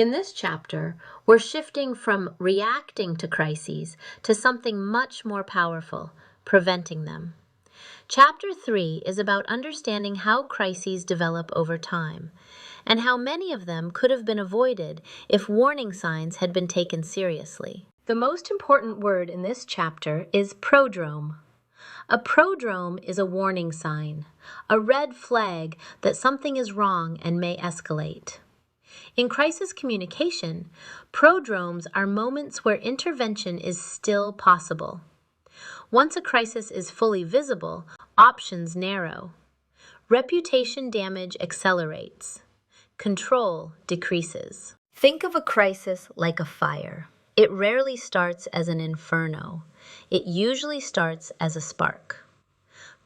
In this chapter, we're shifting from reacting to crises to something much more powerful, preventing them. Chapter 3 is about understanding how crises develop over time, and how many of them could have been avoided if warning signs had been taken seriously. The most important word in this chapter is prodrome. A prodrome is a warning sign, a red flag that something is wrong and may escalate. In crisis communication, prodromes are moments where intervention is still possible. Once a crisis is fully visible, options narrow. Reputation damage accelerates. Control decreases. Think of a crisis like a fire. It rarely starts as an inferno. It usually starts as a spark.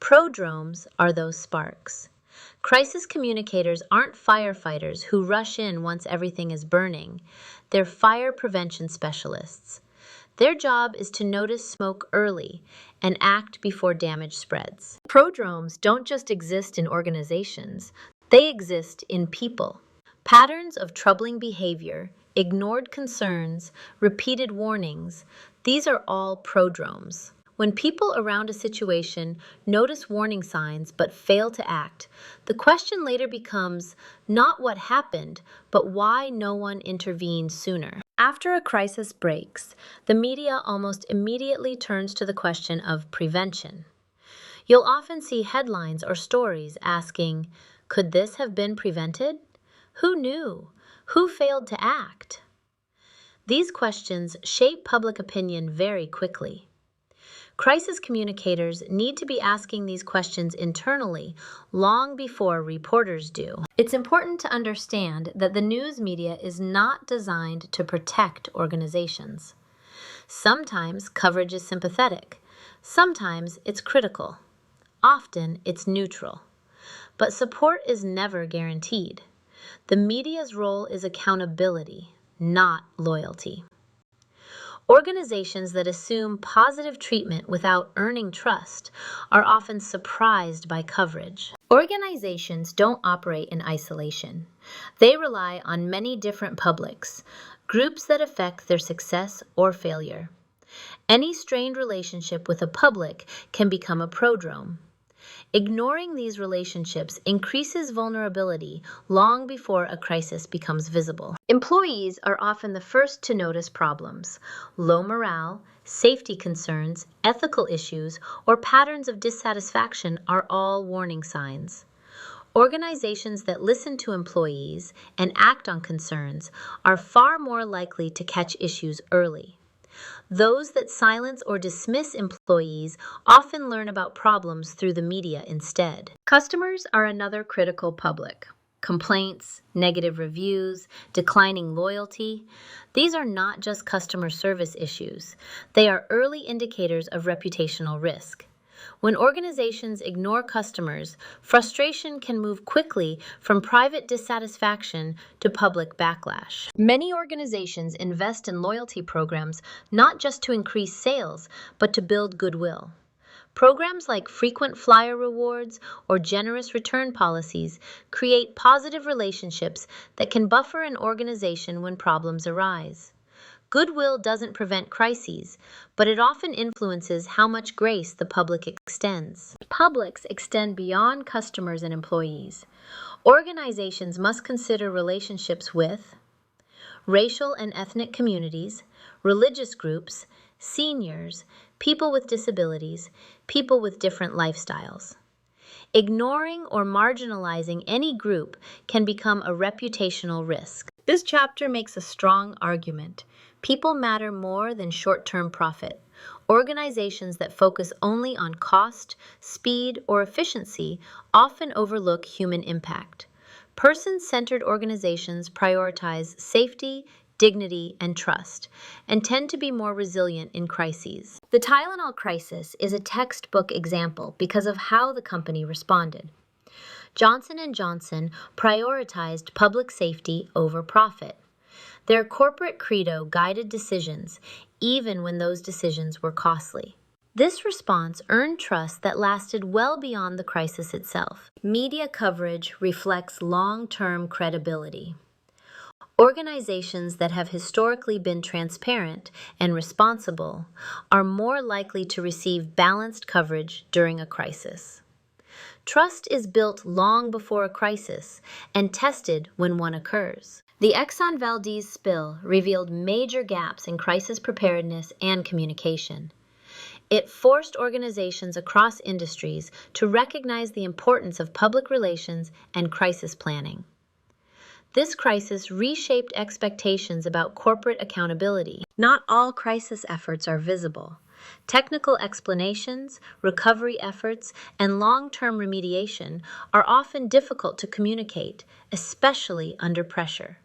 Prodromes are those sparks. Crisis communicators aren't firefighters who rush in once everything is burning. They're fire prevention specialists. Their job is to notice smoke early and act before damage spreads. Prodromes don't just exist in organizations, they exist in people. Patterns of troubling behavior, ignored concerns, repeated warnings, these are all prodromes. When people around a situation notice warning signs but fail to act, the question later becomes not what happened, but why no one intervened sooner. After a crisis breaks, the media almost immediately turns to the question of prevention. You'll often see headlines or stories asking, "Could this have been prevented? Who knew? Who failed to act?" These questions shape public opinion very quickly. Crisis communicators need to be asking these questions internally long before reporters do. It's important to understand that the news media is not designed to protect organizations. Sometimes coverage is sympathetic. Sometimes it's critical. Often it's neutral. But support is never guaranteed. The media's role is accountability, not loyalty. Organizations that assume positive treatment without earning trust are often surprised by coverage. Organizations don't operate in isolation. They rely on many different publics, groups that affect their success or failure. Any strained relationship with a public can become a prodrome. Ignoring these relationships increases vulnerability long before a crisis becomes visible. Employees are often the first to notice problems. Low morale, safety concerns, ethical issues, or patterns of dissatisfaction are all warning signs. Organizations that listen to employees and act on concerns are far more likely to catch issues early. Those that silence or dismiss employees often learn about problems through the media instead. Customers are another critical public. Complaints, negative reviews, declining loyalty, these are not just customer service issues. They are early indicators of reputational risk. When organizations ignore customers, frustration can move quickly from private dissatisfaction to public backlash. Many organizations invest in loyalty programs not just to increase sales, but to build goodwill. Programs like frequent flyer rewards or generous return policies create positive relationships that can buffer an organization when problems arise. Goodwill doesn't prevent crises, but it often influences how much grace the public extends. Publics extend beyond customers and employees. Organizations must consider relationships with racial and ethnic communities, religious groups, seniors, people with disabilities, people with different lifestyles. Ignoring or marginalizing any group can become a reputational risk. This chapter makes a strong argument. People matter more than short-term profit. Organizations that focus only on cost, speed, or efficiency often overlook human impact. Person-centered organizations prioritize safety, dignity, and trust, and tend to be more resilient in crises. The Tylenol crisis is a textbook example because of how the company responded. Johnson & Johnson prioritized public safety over profit. Their corporate credo guided decisions, even when those decisions were costly. This response earned trust that lasted well beyond the crisis itself. Media coverage reflects long-term credibility. Organizations that have historically been transparent and responsible are more likely to receive balanced coverage during a crisis. Trust is built long before a crisis and tested when one occurs. The Exxon Valdez spill revealed major gaps in crisis preparedness and communication. It forced organizations across industries to recognize the importance of public relations and crisis planning. This crisis reshaped expectations about corporate accountability. Not all crisis efforts are visible. Technical explanations, recovery efforts, and long-term remediation are often difficult to communicate, especially under pressure.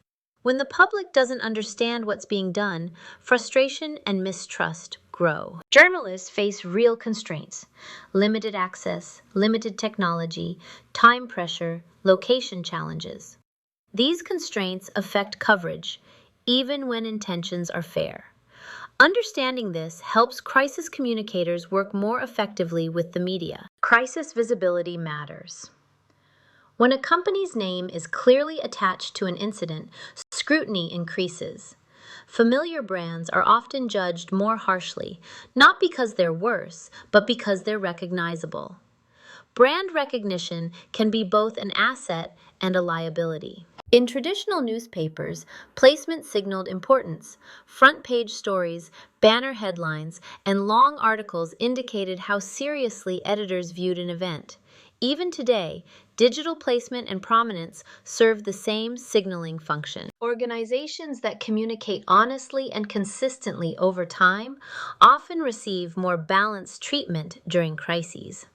When the public doesn't understand what's being done, frustration and mistrust grow. Journalists face real constraints: limited access, limited technology, time pressure, location challenges. These constraints affect coverage, even when intentions are fair. Understanding this helps crisis communicators work more effectively with the media. Crisis visibility matters. When a company's name is clearly attached to an incident, scrutiny increases. Familiar brands are often judged more harshly, not because they're worse, but because they're recognizable. Brand recognition can be both an asset and a liability. In traditional newspapers, placement signaled importance. Front-page stories, banner headlines, and long articles indicated how seriously editors viewed an event. Even today, digital placement and prominence serve the same signaling function. Organizations that communicate honestly and consistently over time often receive more balanced treatment during crises.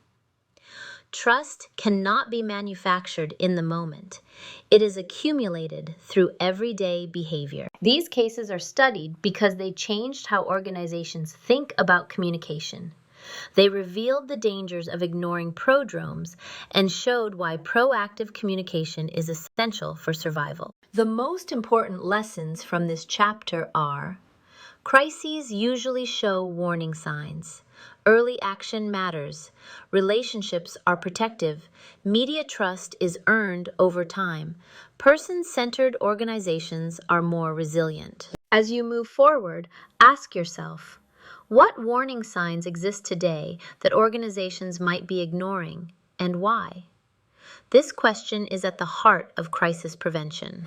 Trust cannot be manufactured in the moment. It is accumulated through everyday behavior. These cases are studied because they changed how organizations think about communication. They revealed the dangers of ignoring prodromes and showed why proactive communication is essential for survival. The most important lessons from this chapter are: crises usually show warning signs. Early action matters. Relationships are protective. Media trust is earned over time. Person-centered organizations are more resilient. As you move forward, ask yourself, what warning signs exist today that organizations might be ignoring, and why? This question is at the heart of crisis prevention.